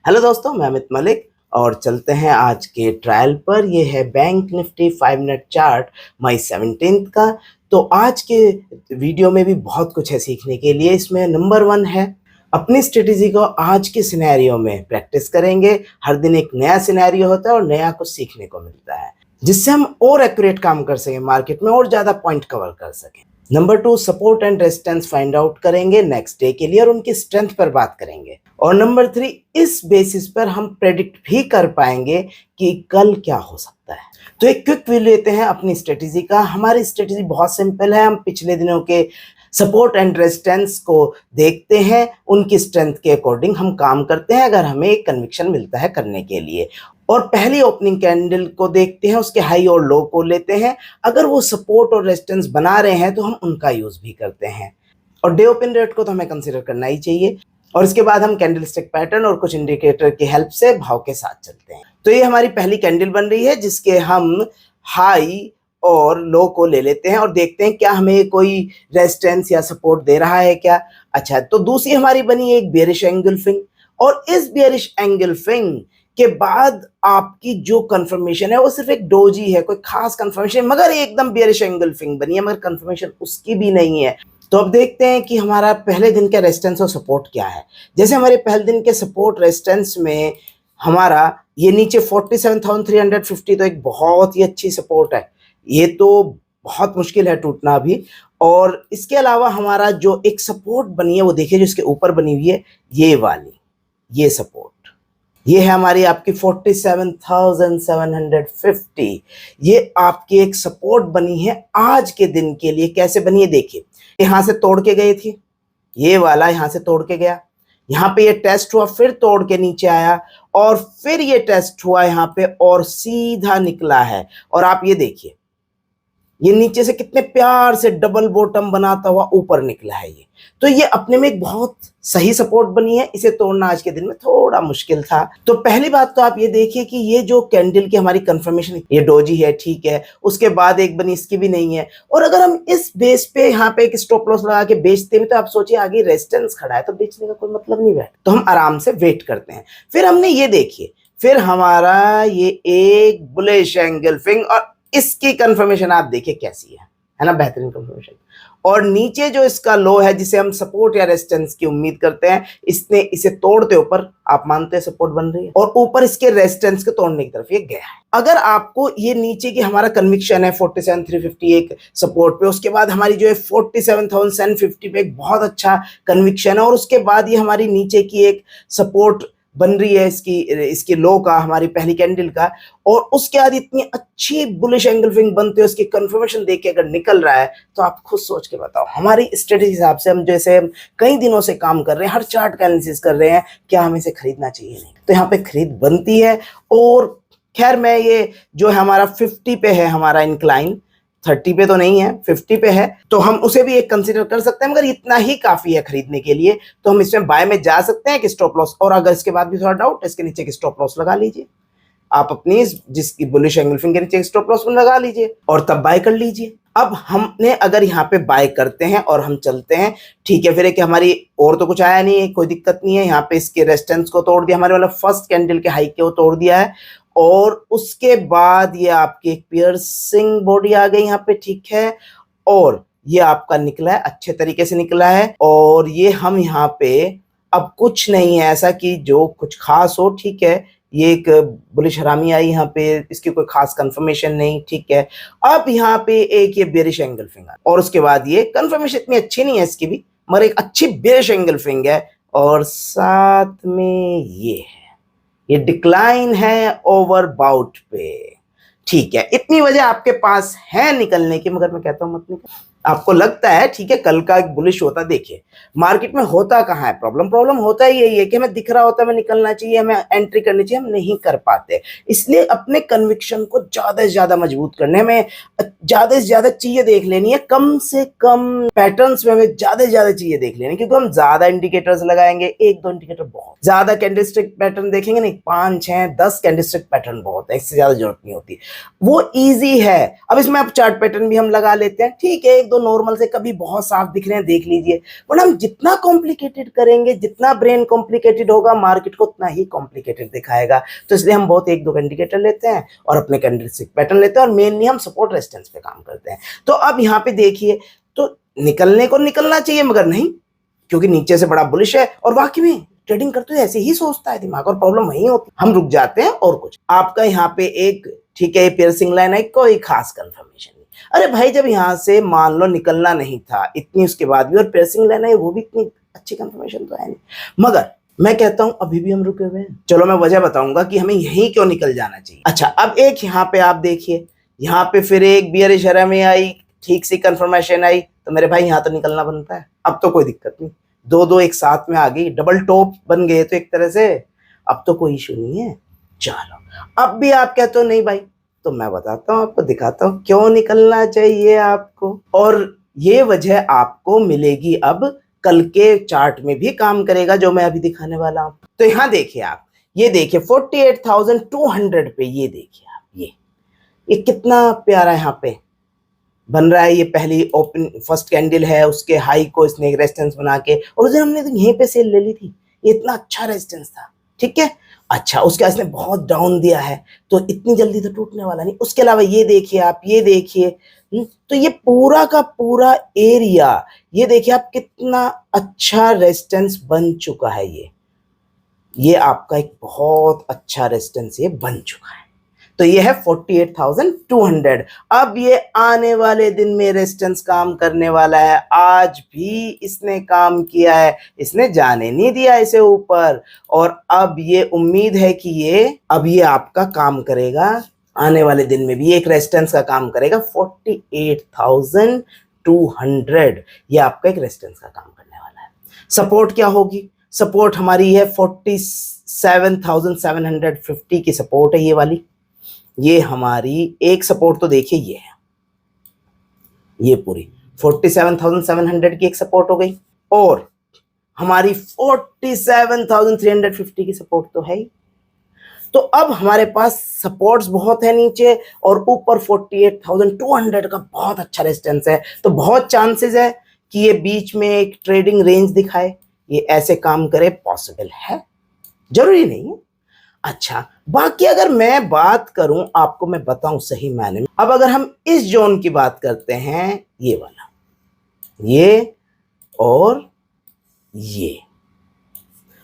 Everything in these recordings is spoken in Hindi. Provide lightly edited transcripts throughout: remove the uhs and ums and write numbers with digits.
हेलो दोस्तों, मैं अमित मलिक और चलते हैं आज के ट्रायल पर। ये है बैंक निफ्टी 5 मिनट चार्ट मई 17 का। तो आज के वीडियो में भी बहुत कुछ है सीखने के लिए। इसमें नंबर 1 है, अपनी स्ट्रेटेजी को आज के सिनेरियो में प्रैक्टिस करेंगे। हर दिन एक नया सिनेरियो होता है और नया कुछ सीखने को मिलता है, जिससे हम और एक्यूरेट काम कर सकें, मार्केट में और ज़्यादा पॉइंट कवर कर सकें। Number 2, support and resistance find out करेंगे नेक्स्ट डे के लिए और उनकी स्ट्रेंथ पर बात करेंगे। और नंबर 3, इस बेसिस पर हम प्रेडिक्ट भी कर पाएंगे कि कल क्या हो सकता है। तो एक क्विक व्यू लेते हैं अपनी स्ट्रेटेजी का। हमारी स्ट्रेटेजी बहुत सिंपल है। हम पिछले दिनों के सपोर्ट एंड रेजिस्टेंस को देखते हैं, उनकी स्ट्रेंथ के अकॉर्डिंग हम काम करते हैं अगर हमें एक कन्विक्शन मिलता है करने के लिए। और पहली ओपनिंग कैंडल को देखते हैं, उसके हाई और लो को लेते हैं। अगर वो सपोर्ट और रेजिस्टेंस बना रहे हैं तो हम उनका यूज भी करते हैं। और डे ओपन रेट को तो हमें कंसीडर करना ही चाहिए। और इसके बाद हम कैंडलस्टिक पैटर्न और कुछ इंडिकेटर की हेल्प से भाव के साथ चलते हैं। तो ये हमारी पहली कैंडल बन रही है, जिसके हम हाई और लो को ले लेते हैं और देखते हैं क्या हमें कोई रेजिस्टेंस या सपोर्ट दे रहा है क्या। अच्छा, तो दूसरी हमारी बनी है एक बेरिश एंगल्फिंग। और इस बेरिश एंगल्फिंग के बाद आपकी जो कंफर्मेशन है वो सिर्फ एक डोजी है, कोई खास कंफर्मेशन, मगर एकदम बेरिश एंगल्फिंग बनी है, मगर कंफर्मेशन उसकी भी नहीं है। तो अब देखते हैं कि हमारा पहले दिन का रेजिस्टेंस और सपोर्ट क्या है। जैसे हमारे पहले दिन के सपोर्ट रेजिस्टेंस में हमारा ये नीचे 47,350 तो एक बहुत ही अच्छी सपोर्ट है। ये तो बहुत मुश्किल है टूटना अभी। और इसके अलावा हमारा जो एक सपोर्ट बनी है वो देखिए, जो इसके ऊपर बनी हुई है ये वाली, ये सपोर्ट, ये है हमारी आपकी 47,750। ये आपकी एक सपोर्ट बनी है आज के दिन के लिए। कैसे बनी है देखिए, यहां से तोड़ के गई थी, ये वाला यहां से तोड़ के गया, यहाँ पे ये टेस्ट हुआ, फिर तोड़ के नीचे आया और फिर ये टेस्ट हुआ यहाँ पे और सीधा निकला है। और आप ये देखिए, ये नीचे से कितने प्यार से डबल बॉटम बनाता हुआ ऊपर निकला है ये। तो ये अपने में एक बहुत सही सपोर्ट बनी है। इसे तोड़ना आज के दिन में थोड़ा मुश्किल था। तो पहली बात तो आप ये देखिए कि ये जो कैंडल की हमारी कंफर्मेशन, ये डोजी है, ठीक है। उसके बाद एक बनी, इसकी भी नहीं है। और अगर हम इस बेस पे यहाँ पे एक स्टॉप लॉस लगा के बेचते हैं तो आप सोचिए आगे रेजिस्टेंस खड़ा है तो बेचने का कोई मतलब नहीं बैठ। तो हम आराम से वेट करते हैं। फिर हमने ये देखिए, फिर हमारा ये एक बुलिश एंगल्फिंग और इसकी कंफर्मेशन आप देखिए कैसी है ना, बेहतरीन कंफर्मेशन। और नीचे जो इसका लो है, जिसे हम सपोर्ट या रेजिस्टेंस की उम्मीद करते हैं, इसने इसे तोड़ते ऊपर, आप मानते हैं सपोर्ट बन रही है और ऊपर इसके रेजिस्टेंस के तोड़ने की तरफ ये गया है। अगर आपको ये नीचे की हमारा कन्विक्शन है 47,350 एक सपोर्ट पे, उसके बाद हमारी जो है 47,750 पे एक बहुत अच्छा कन्विक्शन है, और उसके बाद ये हमारी नीचे की एक सपोर्ट बन रही है इसकी लो का, हमारी पहली कैंडल का, और उसके बाद इतनी अच्छी बुलिश एंगल्फिंग बनते हुए उसकी कंफर्मेशन देख के अगर निकल रहा है तो आप खुद सोच के बताओ हमारी स्ट्रेटेजी हिसाब से, हम जैसे हम कई दिनों से काम कर रहे हैं, हर चार्ट का एनालिसिस कर रहे हैं, क्या हमें इसे खरीदना चाहिए नहीं। तो यहाँ पे खरीद बनती है। और खैर मैं ये जो है हमारा 50 पे है, हमारा इंक्लाइन 30 पे तो नहीं है, 50 पे है, तो हम उसे भी एक कंसीडर कर सकते हैं, मगर इतना ही काफी है खरीदने के लिए। तो हम इसमें बाय में जा सकते हैं कि स्टॉप लॉस, और अगर इसके बाद भी थोड़ा डाउट है, इसके नीचे की स्टॉप लॉस लगा लीजिए आप अपनी, जिसकी बुलिश एंगल्फिंग के नीचे स्टॉप लॉस लगा लीजिए और तब बाय कर लीजिए। अब हमने अगर यहाँ पे बाय करते हैं और हम चलते हैं, ठीक है, फिर एक हमारी और तो कुछ आया नहीं है, कोई दिक्कत नहीं है। यहाँ पे इसके रेजिस्टेंस को तोड़ दिया, हमारे वाला फर्स्ट कैंडल के हाई के वो तोड़ दिया है, और उसके बाद ये आपकी एक पियर्सिंग बॉडी आ गई यहाँ पे, ठीक है। और ये आपका निकला है, अच्छे तरीके से निकला है। और ये हम यहाँ पे अब कुछ नहीं है ऐसा कि जो कुछ खास हो, ठीक है। ये एक बुलिश हरामी आई यहाँ पे, इसकी कोई खास कंफर्मेशन नहीं, ठीक है। अब यहाँ पे एक ये बेरिश एंगल्फिंग है, और उसके बाद ये कंफर्मेशन इतनी अच्छी नहीं है इसकी भी, मगर एक अच्छी बेरिश एंगल्फिंग है। और साथ में ये डिक्लाइन है ओवरबाउट पे, ठीक है। इतनी वजह आपके पास है निकलने की, मगर मैं कहता हूं मत निकल। आपको लगता है ठीक है कल का एक बुलिश होता, देखिए मार्केट में होता कहाँ है प्रॉब्लम होता ही यही है कि हमें दिख रहा होता है हमें निकलना चाहिए, हमें एंट्री करनी चाहिए, हम नहीं कर पाते। इसलिए अपने कन्विक्शन को ज्यादा से ज्यादा मजबूत करने, हमें ज्यादा से ज्यादा चीजें देख लेनी है, कम से कम पैटर्न्स में हमें ज्यादा से ज्यादा चीजें देख लेनी है, क्योंकि हम ज्यादा इंडिकेटर्स लगाएंगे, 1-2 इंडिकेटर बहुत, ज्यादा कैंडलस्टिक पैटर्न देखेंगे नहीं, 5-6-10 कैंडलस्टिक पैटर्न बहुत है, इससे ज्यादा जरूरत नहीं होती, वो इजी है। अब इसमें आप चार्ट पैटर्न भी हम लगा लेते हैं, ठीक है, 1-2 तो नॉर्मल से कभी बहुत साफ दिख रहे हैं, देख लीजिए, वरना हम जितना कॉम्प्लिकेटेड करेंगे, जितना ब्रेन कॉम्प्लिकेटेड होगा, मार्केट को उतना ही कॉम्प्लिकेटेड दिखाएगा। तो इसलिए हम बहुत एक दो इंडिकेटर लेते हैं और अपने कैंडलस्टिक पैटर्न लेते हैं और मेनली हम सपोर्ट रेजिस्टेंस पे काम करते हैं। तो अब यहाँ पे देखिए, तो निकलने को निकलना चाहिए मगर नहीं, क्योंकि नीचे से बड़ा बुलिश है और वाकई में ट्रेडिंग करते हुए ऐसे ही सोचता है दिमाग, और प्रॉब्लम वही होती है, हम रुक जाते हैं और कुछ। आपका यहाँ पे एक ठीक है पियर्सिंग लाइन है, कोई खास कंफर्मेशन नहीं। अरे भाई जब यहाँ से मान लो निकलना नहीं था इतनी, उसके बाद भी और पियर्सिंग लाइन है, वो भी इतनी अच्छी कंफर्मेशन तो है नहीं, मगर मैं कहता हूं अभी भी हम रुके हुए हैं। चलो मैं वजह बताऊंगा कि हमें यहीं क्यों निकल जाना चाहिए। अच्छा, अब एक यहाँ पे आप देखिए, यहाँ पे फिर एक बियरिश हरा में आई, ठीक सी कंफर्मेशन आई, तो मेरे भाई यहाँ तो निकलना बनता है। अब तो कोई दिक्कत नहीं, दो दो एक साथ में आ गई, डबल टॉप बन गए तो एक तरह से, अब तो कोई इशू नहीं है। चलो अब भी आप कहते हो नहीं भाई, तो मैं बताता हूँ आपको, दिखाता हूँ क्यों निकलना चाहिए आपको, और ये वजह आपको मिलेगी अब कल के चार्ट में भी काम करेगा जो मैं अभी दिखाने वाला हूँ। तो यहाँ देखिए आप, ये देखिए 48,200 पे, ये देखिए आप, ये कितना प्यारा यहाँ पे बन रहा है। ये पहली ओपन फर्स्ट कैंडल है, उसके हाई को इसने एक रेजिस्टेंस बना के, और उस दिन हमने तो यहीं पे सेल ले ली थी, ये इतना अच्छा रेजिस्टेंस था, ठीक है। अच्छा, उसके बाद इसने बहुत डाउन दिया है, तो इतनी जल्दी तो टूटने वाला नहीं। उसके अलावा ये देखिए आप, ये देखिए, तो ये पूरा का पूरा एरिया, ये देखिए आप कितना अच्छा रेजिस्टेंस बन चुका है। ये आपका एक बहुत अच्छा रेजिस्टेंस ये बन चुका है। तो ये है 48,200। अब ये आने वाले दिन में रेजिस्टेंस काम करने वाला है, आज भी इसने काम किया है, इसने जाने नहीं दिया इसे ऊपर, और अब ये उम्मीद है कि ये आपका काम करेगा आने वाले दिन में भी, एक रेजिस्टेंस का काम करेगा 48,200। ये आपका एक रेजिस्टेंस का काम करने वाला है। सपोर्ट क्या होगी? सपोर्ट हमारी है 47,750 की सपोर्ट है ये वाली। ये हमारी एक सपोर्ट तो देखिए ये है, ये पूरी 47,700 की एक सपोर्ट हो गई, और हमारी 47,350 की सपोर्ट तो है ही। तो अब हमारे पास सपोर्ट्स बहुत है नीचे, और ऊपर 48,200 का बहुत अच्छा रेजिस्टेंस है। तो बहुत चांसेस है कि ये बीच में एक ट्रेडिंग रेंज दिखाए, ये ऐसे काम करे, पॉसिबल है, जरूरी नहीं है। अच्छा, बाकी अगर मैं बात करूं आपको, मैं बताऊं सही मायने में, अब अगर हम इस जोन की बात करते हैं, ये वाला, ये और ये,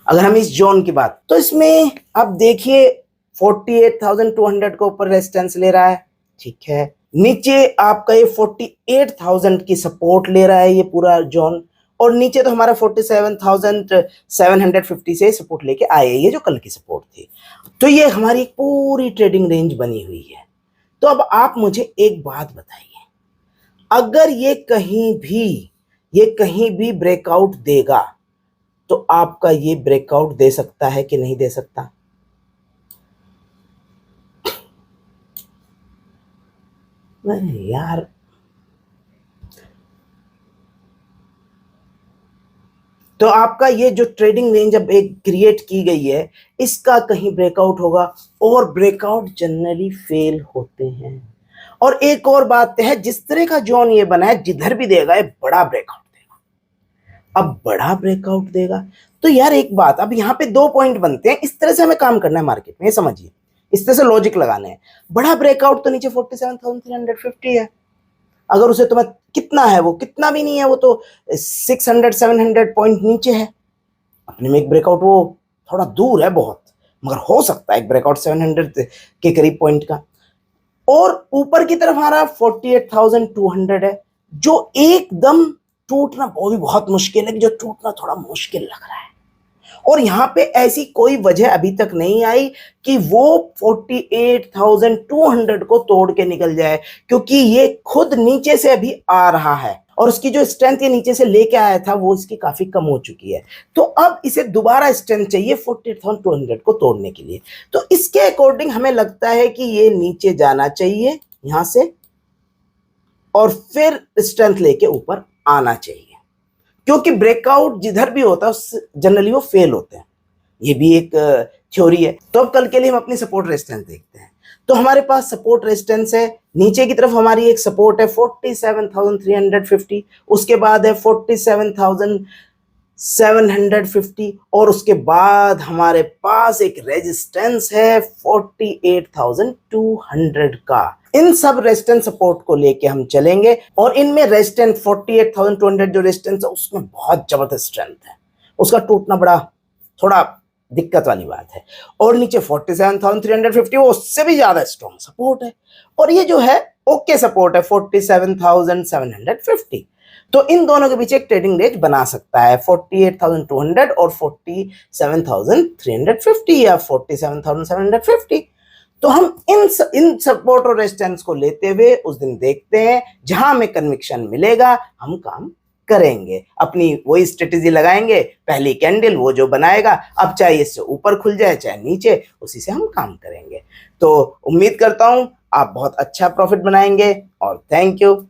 अगर हम इस जोन की बात, तो इसमें अब देखिए 48,200 के ऊपर रेजिस्टेंस ले रहा है, ठीक है। नीचे आपका ये 48,000 की सपोर्ट ले रहा है ये पूरा जोन, और नीचे तो हमारा 47,750 से सपोर्ट लेके आए, ये जो कल की सपोर्ट थी। तो ये हमारी पूरी ट्रेडिंग रेंज बनी हुई है। तो अब आप मुझे एक बात बताइए, अगर ये कहीं भी ब्रेकआउट देगा, तो आपका ये ब्रेकआउट दे सकता है कि नहीं दे सकता? अरे यार, तो आपका ये जो ट्रेडिंग रेंज अब एक क्रिएट की गई है, इसका कहीं ब्रेकआउट होगा, और ब्रेकआउट जनरली फेल होते हैं। और एक और बात है, जिस तरह का जोन ये बना है, जिधर भी देगा ये बड़ा ब्रेकआउट देगा। अब बड़ा ब्रेकआउट देगा तो यार एक बात, अब यहाँ पे दो पॉइंट बनते हैं, इस तरह से हमें काम करना है मार्केट में, ये समझिए, इस तरह से लॉजिक लगाने हैं। बड़ा ब्रेकआउट तो नीचे 47,350 है, अगर उसे तो मैं, कितना है वो, कितना भी नहीं है, वो तो 600-700 पॉइंट नीचे है। अपने में एक ब्रेकआउट वो थोड़ा दूर है बहुत, मगर हो सकता है एक ब्रेकआउट 700 के करीब पॉइंट का। और ऊपर की तरफ हमारा 48,200 है, जो एकदम टूटना वो भी बहुत मुश्किल है, जो टूटना थोड़ा मुश्किल लग रहा है। और यहाँ पे ऐसी कोई वजह अभी तक नहीं आई कि वो 48,200 को तोड़ के निकल जाए, क्योंकि ये खुद नीचे से अभी आ रहा है, और उसकी जो स्ट्रेंथ ये नीचे से लेके आया था वो इसकी काफी कम हो चुकी है। तो अब इसे दोबारा स्ट्रेंथ चाहिए 48,200 को तोड़ने के लिए। तो इसके अकॉर्डिंग हमें लगता है कि ये नीचे जाना चाहिए यहां से, और फिर स्ट्रेंथ लेके ऊपर आना चाहिए, क्योंकि ब्रेकआउट जिधर भी होता है जनरली वो फेल होते हैं, ये भी एक थ्योरी है। तो अब कल के लिए हम अपनी सपोर्ट रेजिस्टेंस देखते हैं। तो हमारे पास सपोर्ट रेजिस्टेंस है, नीचे की तरफ हमारी एक सपोर्ट है 47,350, उसके बाद है 47,750 और उसके बाद हमारे पास एक रेजिस्टेंस है 48,200 का। इन सब रेजिस्टेंस सपोर्ट को लेके हम चलेंगे और इनमें रेजिस्टेंस 48,200 जो रेजिस्टेंस है उसमें बहुत जबरदस्त स्ट्रेंथ है, उसका टूटना बड़ा थोड़ा दिक्कत वाली बात है। और नीचे 47,350 वो उससे भी ज्यादा स्ट्रॉन्ग सपोर्ट है, और ये जो है ओके सपोर्ट है 47,750। तो इन दोनों के बीच एक ट्रेडिंग रेंज बना सकता है 48,200 और 47,350 या 47,750। तो हम इन सपोर्ट और रेजिस्टेंस को लेते हुए उस दिन देखते हैं, जहां हमें कन्विक्शन मिलेगा हम काम करेंगे, अपनी वही स्ट्रेटेजी लगाएंगे, पहली कैंडल वो जो बनाएगा, अब चाहे इससे ऊपर खुल जाए चाहे नीचे, उसी से हम काम करेंगे। तो उम्मीद करता हूं आप बहुत अच्छा प्रॉफिट बनाएंगे और थैंक यू।